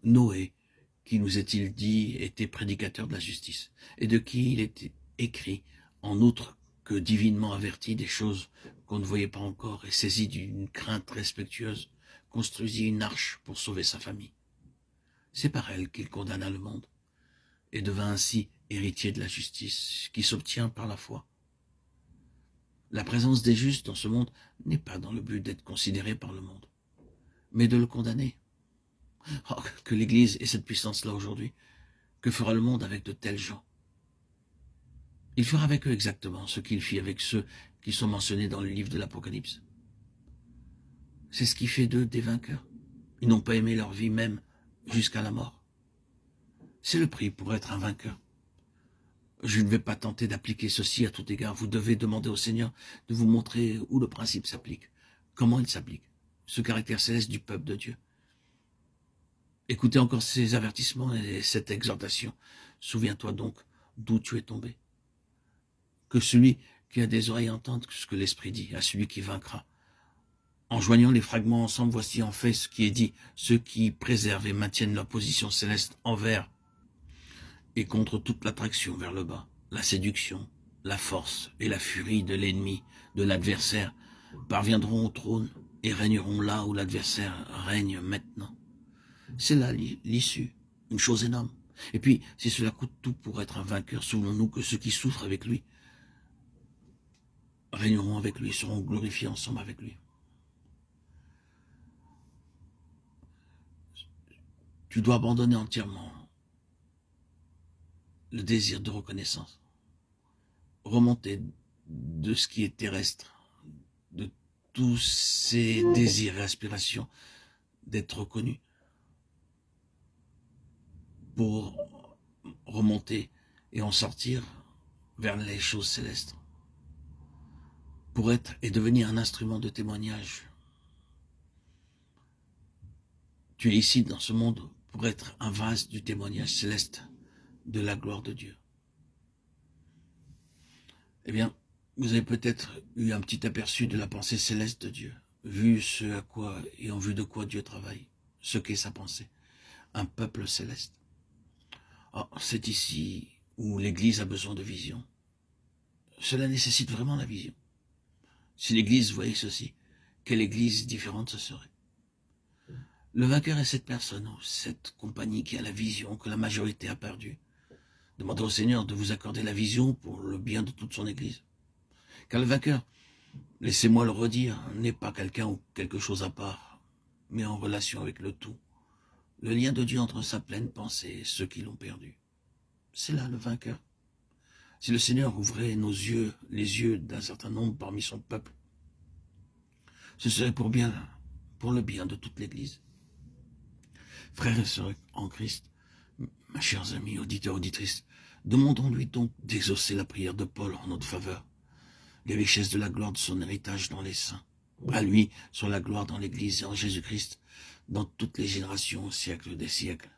Noé, qui nous est-il dit, était prédicateur de la justice, et de qui il était écrit, en outre que divinement averti des choses qu'on ne voyait pas encore, et saisi d'une crainte respectueuse, construisit une arche pour sauver sa famille. C'est par elle qu'il condamna le monde, et devint ainsi héritier de la justice, qui s'obtient par la foi. La présence des justes dans ce monde n'est pas dans le but d'être considéré par le monde, mais de le condamner. Oh, que l'Église ait cette puissance-là aujourd'hui. Que fera le monde avec de tels gens? Il fera avec eux exactement ce qu'il fit avec ceux qui sont mentionnés dans le livre de l'Apocalypse. C'est ce qui fait d'eux des vainqueurs. Ils n'ont pas aimé leur vie même jusqu'à la mort. C'est le prix pour être un vainqueur. Je ne vais pas tenter d'appliquer ceci à tout égard. Vous devez demander au Seigneur de vous montrer où le principe s'applique, comment il s'applique, ce caractère céleste du peuple de Dieu. Écoutez encore ces avertissements et cette exhortation. Souviens-toi donc d'où tu es tombé. Que celui qui a des oreilles entende ce que l'Esprit dit, à celui qui vaincra. En joignant les fragments ensemble, voici en fait ce qui est dit. Ceux qui préservent et maintiennent leur position céleste envers et contre toute l'attraction vers le bas, la séduction, la force et la furie de l'ennemi, de l'adversaire, parviendront au trône et régneront là où l'adversaire règne maintenant. C'est là l'issue, une chose énorme. Et puis, si cela coûte tout pour être un vainqueur, souvenons-nous que ceux qui souffrent avec lui régneront avec lui, seront glorifiés ensemble avec lui. Tu dois abandonner entièrement le désir de reconnaissance, remonter de ce qui est terrestre, de tous ces désirs et aspirations d'être reconnu, pour remonter et en sortir vers les choses célestes, pour être et devenir un instrument de témoignage. Tu es ici dans ce monde pour être un vase du témoignage céleste de la gloire de Dieu. Eh bien, vous avez peut-être eu un petit aperçu de la pensée céleste de Dieu, vu ce à quoi et en vue de quoi Dieu travaille, ce qu'est sa pensée, un peuple céleste. Oh, c'est ici où l'Église a besoin de vision. Cela nécessite vraiment la vision. Si l'Église voyait ceci, quelle Église différente ce serait? Le vainqueur est cette personne ou cette compagnie qui a la vision que la majorité a perdue. Demandez au Seigneur de vous accorder la vision pour le bien de toute son Église. Car le vainqueur, laissez-moi le redire, n'est pas quelqu'un ou quelque chose à part, mais en relation avec le tout. Le lien de Dieu entre sa pleine pensée et ceux qui l'ont perdu. C'est là le vainqueur. Si le Seigneur ouvrait nos yeux, les yeux d'un certain nombre parmi son peuple, ce serait pour le bien de toute l'Église. Frères et sœurs en Christ, mes chers amis, auditeurs, auditrices, demandons-lui donc d'exaucer la prière de Paul en notre faveur, les richesses de la gloire de son héritage dans les saints. À lui soit la gloire dans l'Église et en Jésus-Christ, dans toutes les générations, au siècle des siècles.